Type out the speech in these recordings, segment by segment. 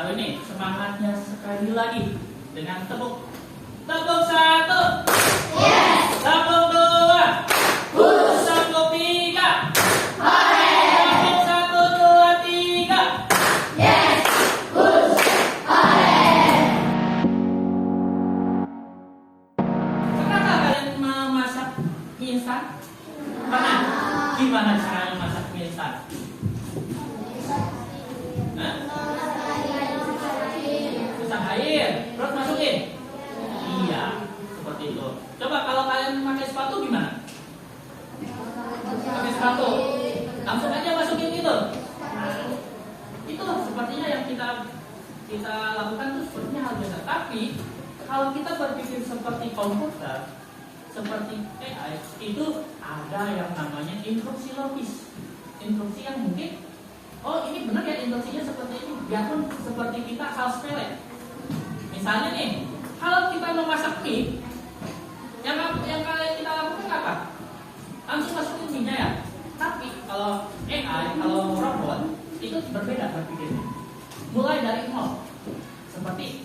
tahu ini semangatnya sekali lagi dengan tepuk. Tepuk 1. Yes. Tepuk 2. Tepuk 3. Hore. Tepuk 1, 2, 3. Yes. Push. Hore. Pernahkah kalian memasak mie instan? Pernah? Gimana caranya masak mie instan? Hah? Masak air, terus masukin? Iya, seperti itu. Coba kalau kalian pakai sepatu gimana? Pakai sepatu, langsung aja masukin gitu. Itu sepertinya yang kita lakukan itu sepertinya hal biasa. Tapi kalau kita berpikir seperti komputer, seperti AI, itu ada yang namanya instruksi logis. Instruksi yang mungkin, oh ini benar ya instruksinya seperti ini, biarpun seperti kita hal sepele. Misalnya nih, kalau kita memasak mie, yang kalian kita lakukan apa? Langsung masukin mie-nya ya. Tapi kalau AI, kalau robot, itu berbeda berpikirnya. Mulai dari nol, seperti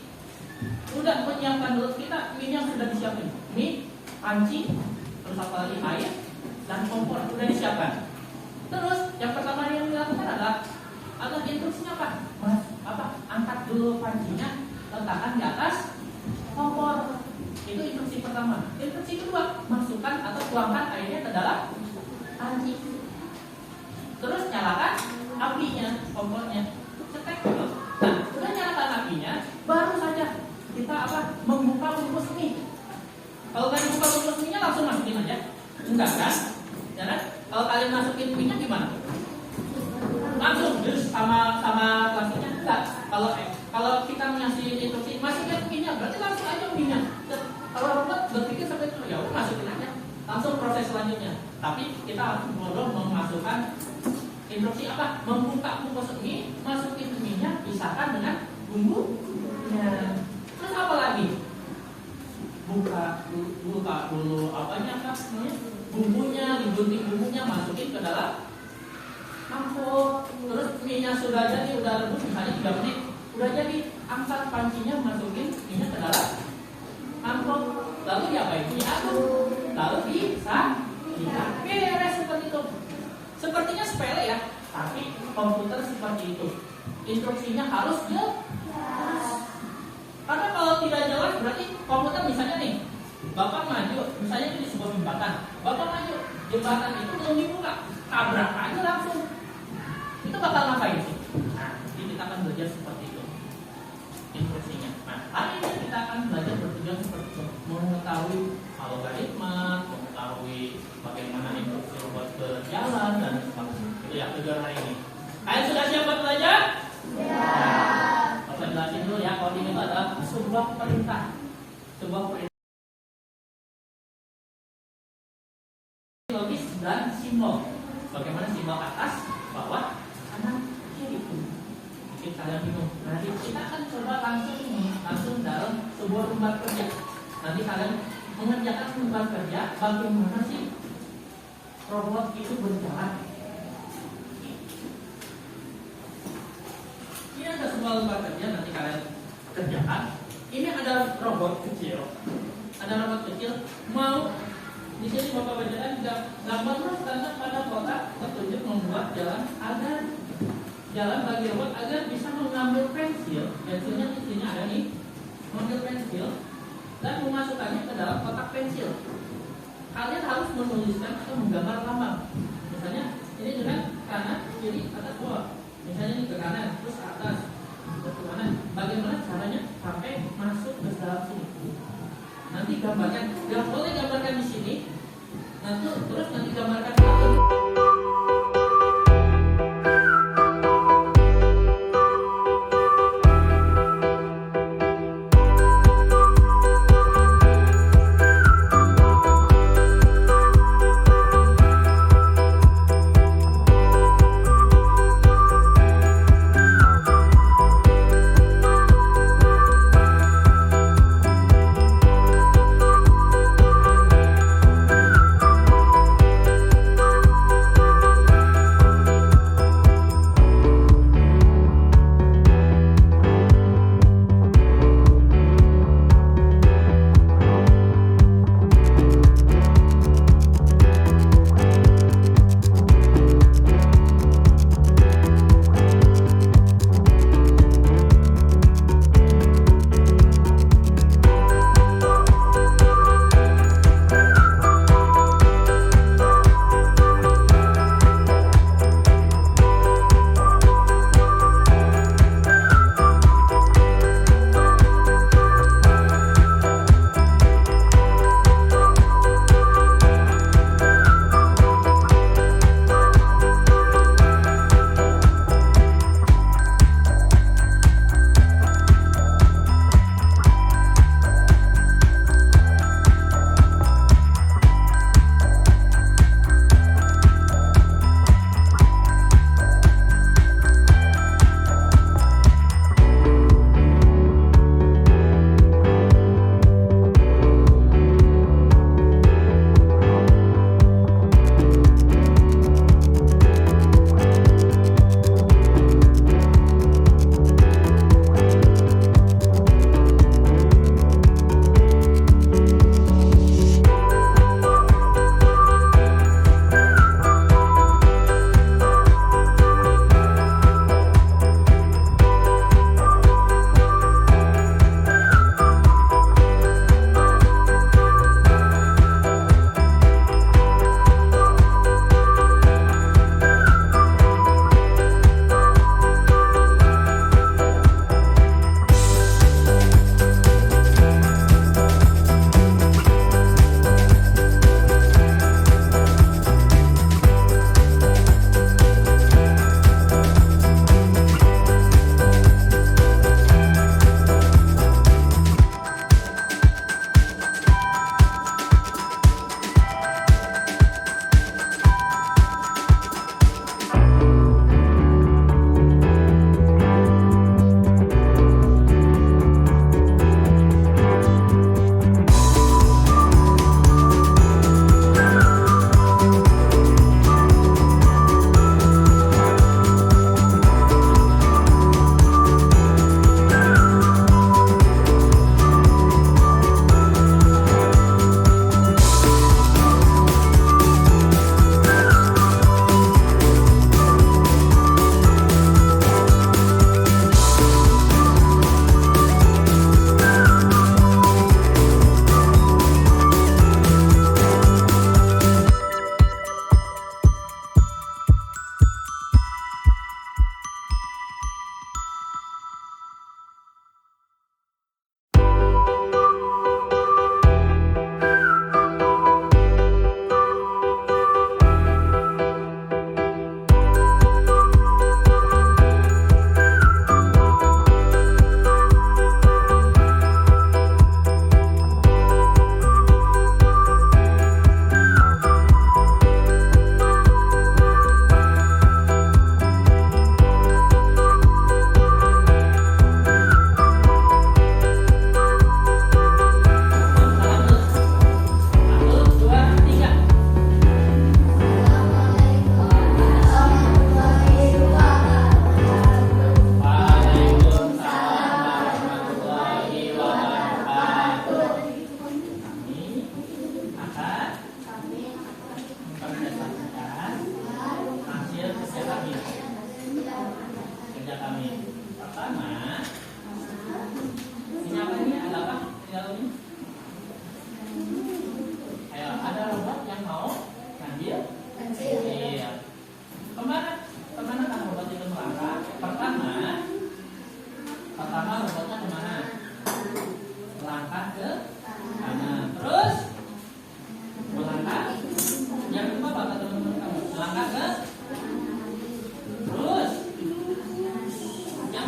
udah menyiapkan dulu kita mie yang sudah disiapin, mie, panci, terus apa lagi air dan kompor sudah disiapkan. Terus yang pertama yang dilakukan adalah ada instruksinya apa? Angkat dulu pancinya, letakkan di atas kompor. Itu instruksi pertama. Instruksi kedua, masukkan atau tuangkan airnya ke dalam panci. Terus nyalakan apinya, kompornya. Cetek dulu. Nah, sudah nyalakan apinya, baru saja kita membuka bungkus mie. Kalau kalian buka bungkus mie-nya langsung masukin aja. Enggak kan? Ya kan? Kalau kalian masukin mie-nya gimana? Langsung terus sama plastiknya enggak. Kalau kita ngasih instruksi masukin mie-nya, berarti langsung aja mie-nya. Kalau robot berpikir seperti itu, ya udah masukin aja. Langsung proses selanjutnya. Tapi kita harus bodoh memasukkan instruksi apa? Membuka bungkus mie, masukin mie-nya, pisahkan dengan bumbunya. Terus apa lagi? Buka dulu bumbunya, digunting bumbunya, masukin ke dalam mangkok. Terus mie-nya sudah jadi, udah rebus misalnya 3 menit, udah jadi, angkat pancinya, masukin mie-nya ke dalam mangkok. Lalu diapain? Diaduk, lalu bisa beres seperti itu. Sepertinya sepele ya, tapi komputer seperti itu. Instruksinya harus jelas. Karena kalau tidak jelas berarti komputer misalnya nih, Bapak maju, misalnya itu di sebuah jembatan, Bapak maju, jembatan itu belum dibuka, tabrak aja langsung. Itu bakal ngapain sih? Nah, jadi kita akan belajar seperti itu instruksinya. Nah, hari ini kita akan belajar bertujuan seperti itu, mengetahui algoritma, mengetahui bagaimana instruksi robot berjalan dan sebagainya. Itu ya tujuan hari ini. Kalian sudah siap buat belajar? Ya. Saya jelasin dulu ya, coding itu adalah sebuah perintah. Sebuah perintah logis dan simbol. Bagaimana simbol atas, bawah, kanan, kiri. Mungkin kalian bingung. Nanti kita akan coba langsung dalam sebuah lembar kerja. Nanti kalian mengerjakan lembar kerja bagaimana sih robot itu berjalan. Ini ada sebuah lembar kerja nanti kalian kerjakan. Ini ada robot kecil. Ada robot kecil mau di sini Bapak bacakan gambarnya tanda pada kotak petunjuk membuat jalan bagi robot agar bisa mengambil pensil. Pensilnya di sini ada nih. Mengambil pensil dan memasukkannya ke dalam kotak pensil. Kalian harus menuliskan atau menggambar lambang. Misalnya ini dengan kanan, kiri, atas, bawah. Misalnya ini ke kanan, terus ke atas, terus ke kanan. Bagaimana caranya sampai masuk ke dalam sini? Nanti gambarkan, yang boleh gambarkan di sini. Terus nanti gambarkan di sini.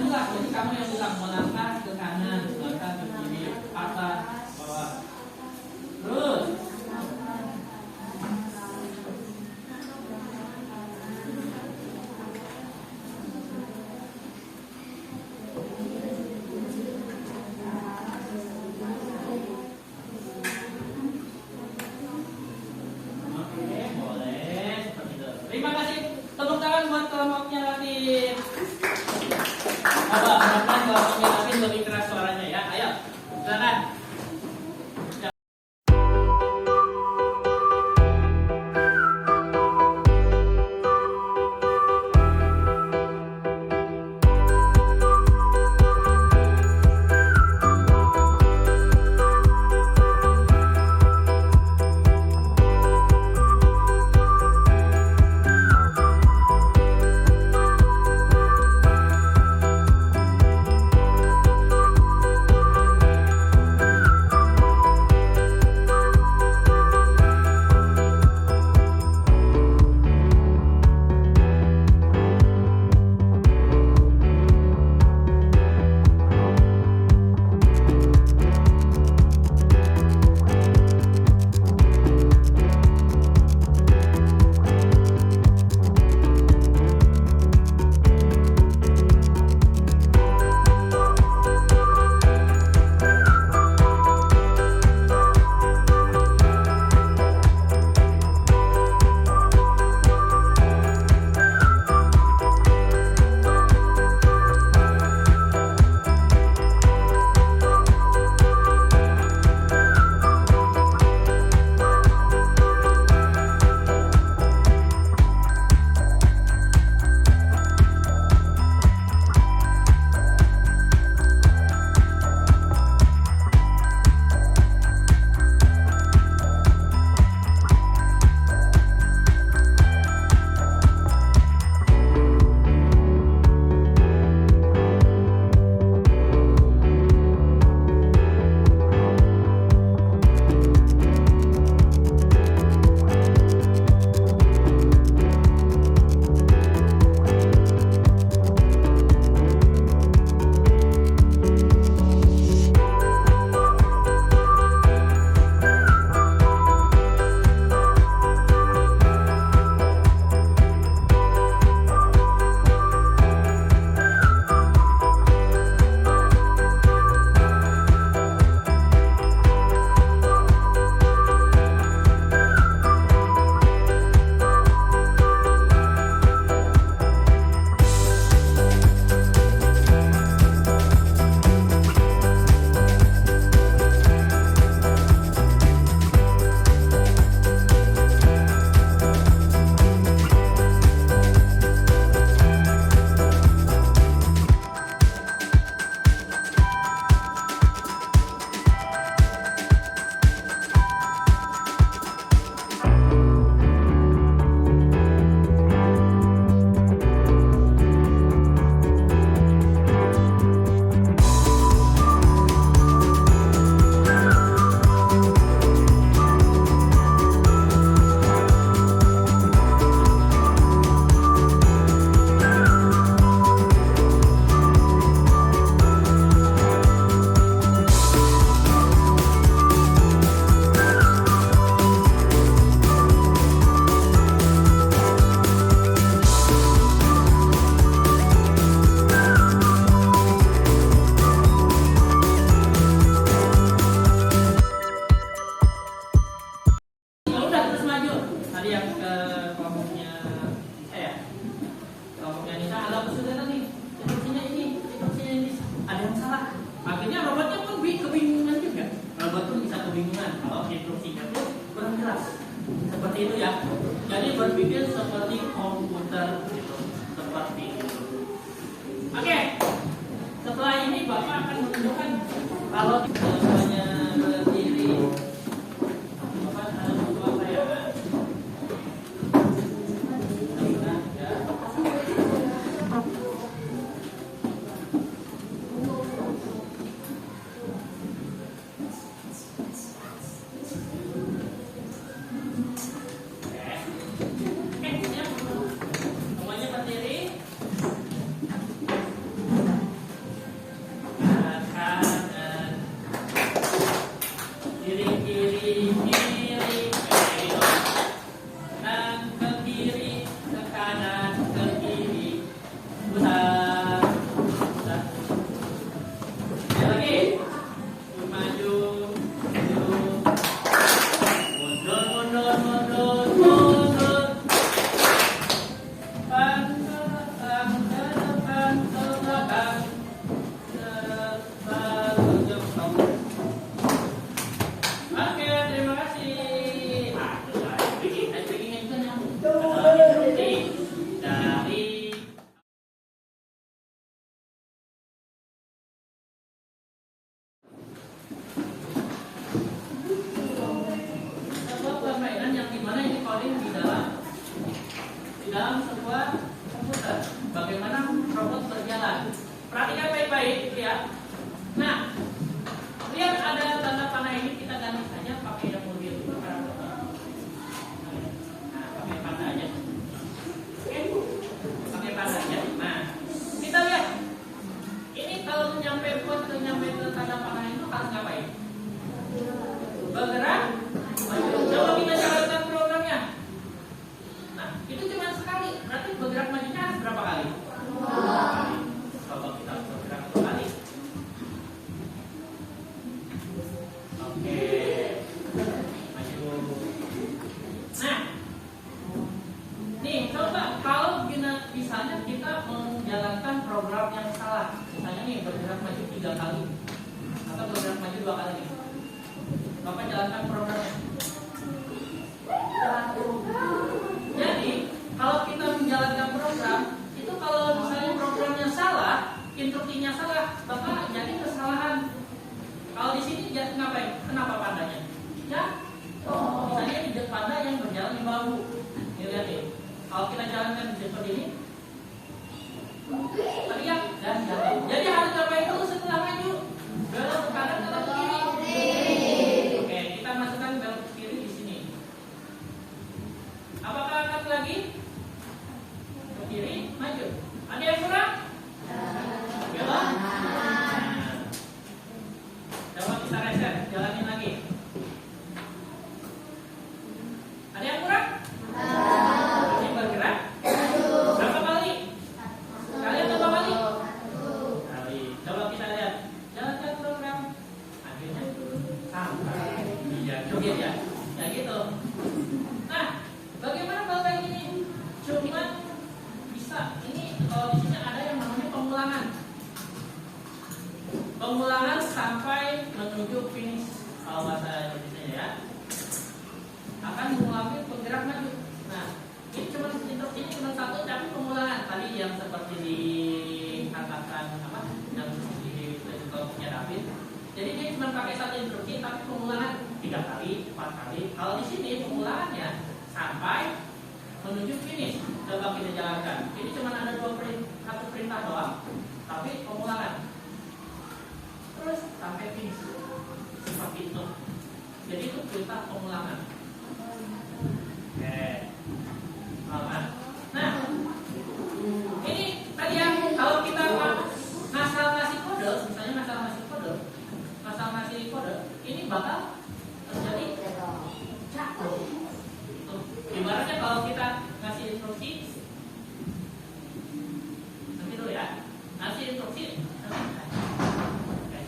inilah, jadi kamu yang bilang melangkah ke kanan, melangkah ke kiri, atas, bawah. Terus. Oke, boleh seperti itu. Terima kasih. Tepuk tangan buat kelompoknya Latin. Apa, harapan kelompoknya Latin lebih keras suaranya ya. Ayo, silakan. itu ya. Jadi berpikir seperti komputer gitu, seperti itu. Oke, setelah ini Bapak akan menunjukkan kalau semuanya berdiri. Bapak harus membawa saya. Perhatikan baik-baik, lihat. Nah, lihat ada tanda panah ini, kita ganti saja pakai yang lebih Nah, pakai panah aja. Oke, pakai panah aja. Nah, kita lihat. Ini kalau nyampe ke tanda panah itu harus ngapain? Bergerak. Coba kita jalankan programnya. Nah, itu cuma sekali. Berarti bergerak majunya harus berapa kali? Kalau kita bergerak 2 kali. Oke. Maju. Nah. Nih, coba kalau misalnya kita menjalankan program yang salah. Misalnya nih bergerak maju 3 kali. Atau bergerak maju 2 kali nih. Bapak jalankan programnya. Jadi, kalau kita menjalankan program, itu kalau misalnya programnya salah, instruksinya salah, Bapak jadi kesalahan. Kalau di sini jadi ngapain? Kenapa pandanya? Ya, misalnya di panda yang berjalan di bahu. Ini lihat nih. Kalau kita jalankan seperti ini, teriak dan jalan. Jadi harus ngapain dulu setelah maju? Belok ke kanan atau ke kiri? Oke, kita masukkan belok ke kiri di sini. Apakah angkat lagi? Ke kiri, maju. Ada yang kurang? Belok. Coba kita reset, jalanin lagi. Ada yang kurang? Masih bergerak? Berapa kali? Kalian berapa kali? Kali. Coba kita lihat. Jalankan program. Akhirnya sampai. Iya, joget ya. Ya gitu. Nah, bagaimana kalau kayak gini? Cuma bisa. Ini kalau di sini ada yang namanya pengulangan. Pengulangan sampai menuju finish. Kalau bahasa Indonesia ya, akan mengulangi bergerak maju. Nah, ini cuma satu, tapi pengulangan tadi yang seperti dikatakan apa? Yang di kelompoknya David. Jadi dia cuma pakai satu instruksi, tapi pengulangan 3 kali, 4 kali. Kalau di sini pengulangannya sampai menuju finish. Coba kita jalankan. Ini cuma ada satu perintah doang, tapi pengulangan. Terus sampai finish seperti itu. Jadi itu perintah pengulangan. Oke. Nah, ini tadi ya, kalau kita ngasal ngasih kode, misalnya ngasal ngasih kode, ini bakal terjadi jatuh. Gitu. Ibaratnya kalau kita ngasih instruksi, nanti dulu ya, ngasih instruksi.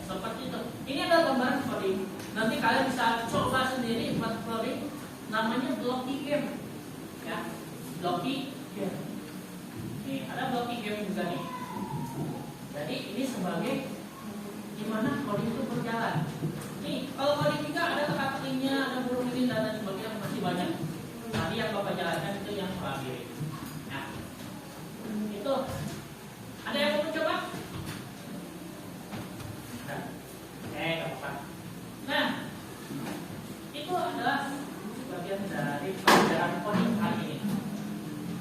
Seperti itu. Ini adalah gambaran seperti ini. Nanti kalian bisa coba sendiri buat coding. Namanya blocky game. Ya, blocky game. Nih, ada blocky game juga nih. Jadi ini sebagai gimana coding itu berjalan. Nih, kalau coding juga ada teka-tekinya, ada burung ini dan lain sebagainya, masih banyak. Tadi yang Bapak jalankan itu yang terakhir. Nah, itu. Ada yang mau coba? Gak apa-apa. Nah, itu adalah bagian dari pelajaran coding kali ini,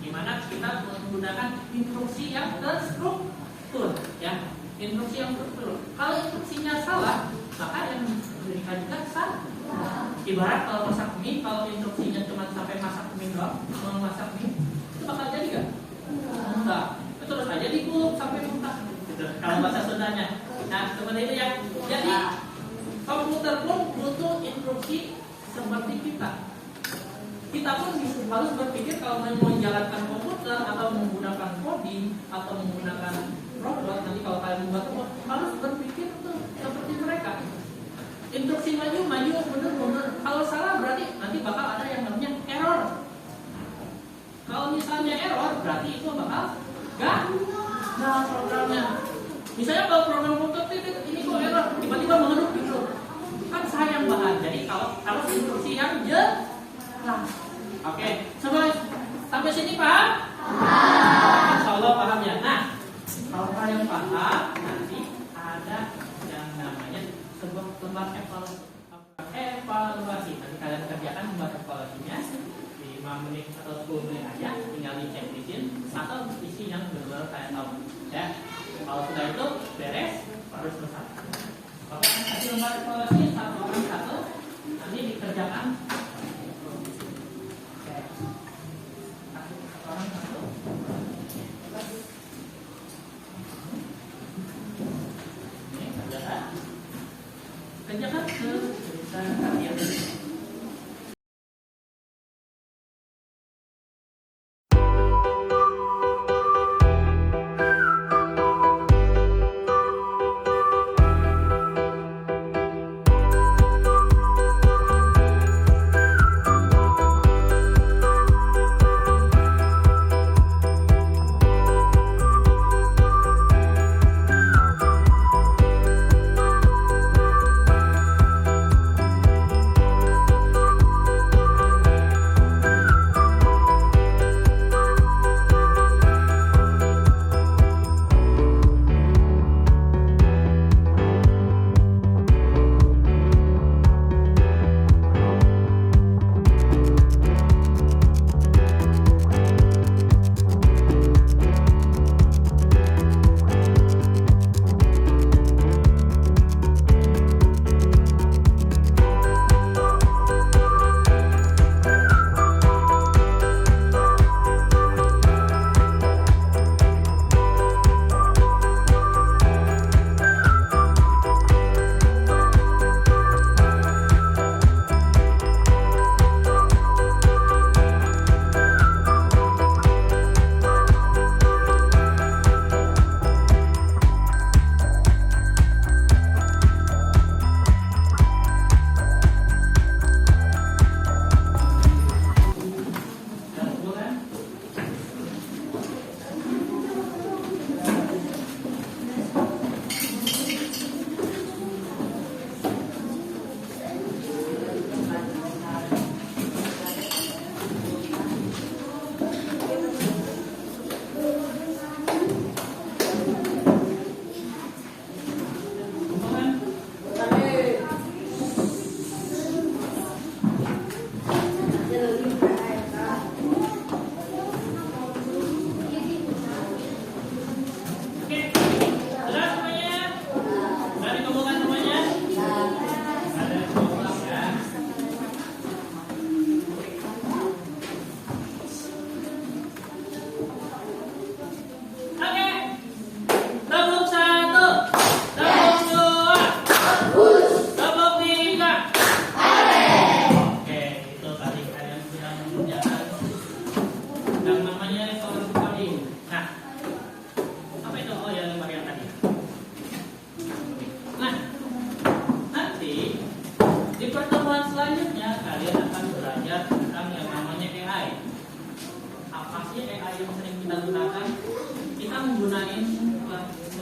di mana kita menggunakan instruksi yang terstruktur, ya, instruksi yang terstruktur. Kalau instruksinya salah, maka yang diberikan juga salah. Ibarat kalau masak mie, kalau instruksinya cuma sampai masak mie doang, mau masak mie, itu bakal jadi nggak? Enggak. Itu terus aja dikuluk sampai muntah. Gitu. Kalau bahasa Sundanya. Nah, seperti itu ya. Jadi komputer pun butuh instruksi seperti kita. Kita pun harus berpikir kalau mau menjalankan komputer atau menggunakan coding atau menggunakan robot, nanti kalau kalian membuat robot, harus berpikir tuh seperti mereka. Instruksi maju, bener. Kalau salah berarti nanti bakal ada yang namanya error. Kalau misalnya error, berarti itu bakal gagal programnya. Misalnya kalau program komputer ini kok error, tiba-tiba mengeluh gitu, kan sayang banget. Jadi kalau harus instruksi yang jelas. Oke, sampai sini paham? Insya Allah paham ya. Nah, kalau kalian paham, nanti ada yang namanya sebuah lembar evaluasi. Nanti kalian kerjakan lembar evaluasinya 5 menit atau 10 menit aja, tinggal dicek di sini atau isi yang benar-benar kalian tahu. Ya. Kalau sudah itu beres, baru selesai. Oke, kasih lembar evaluasi satu orang satu, nanti dikerjakan. Oke, kasih satu orang satu. Ini kerjakan sebesar kalian.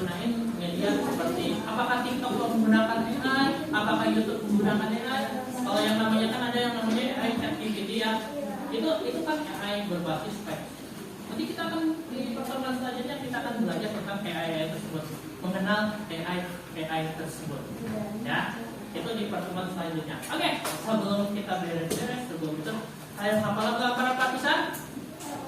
menggunakan media seperti apakah TikTok menggunakan AI, apakah YouTube menggunakan AI. Kalau yang namanya kan ada yang namanya AI ChatGPT ya, itu kan AI berbasis teks. Nanti kita akan di pertemuan selanjutnya kita akan belajar tentang AI tersebut, mengenal AI tersebut. Ya, itu di pertemuan selanjutnya. Oke, sebelum kita beres-beres, sebelum itu, ayo hafal lagu para lapisan.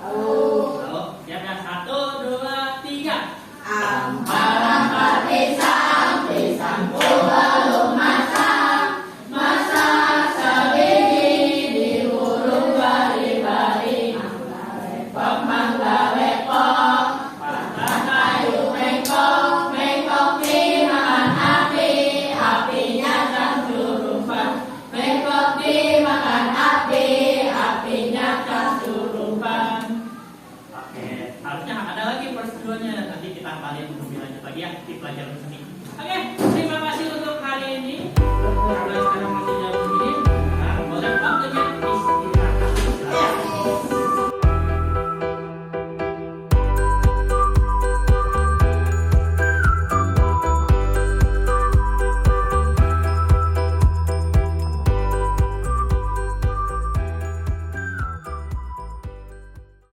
Halo, ya kan 1, 2, 3. Ampar pisang, pisangku belum masak, masak sebiji dihurung bari-bari. Mangga lepok, patah kayu mengkok, mengkok dimakan api, apinya kan surupan. Mengkok dimakan api, apinya kan surupan. Oke, harusnya ada lagi persetujuannya. Nanti kita kembali lebih lanjut lagi ya di pelajaran seni. Oke, terima kasih untuk hari ini.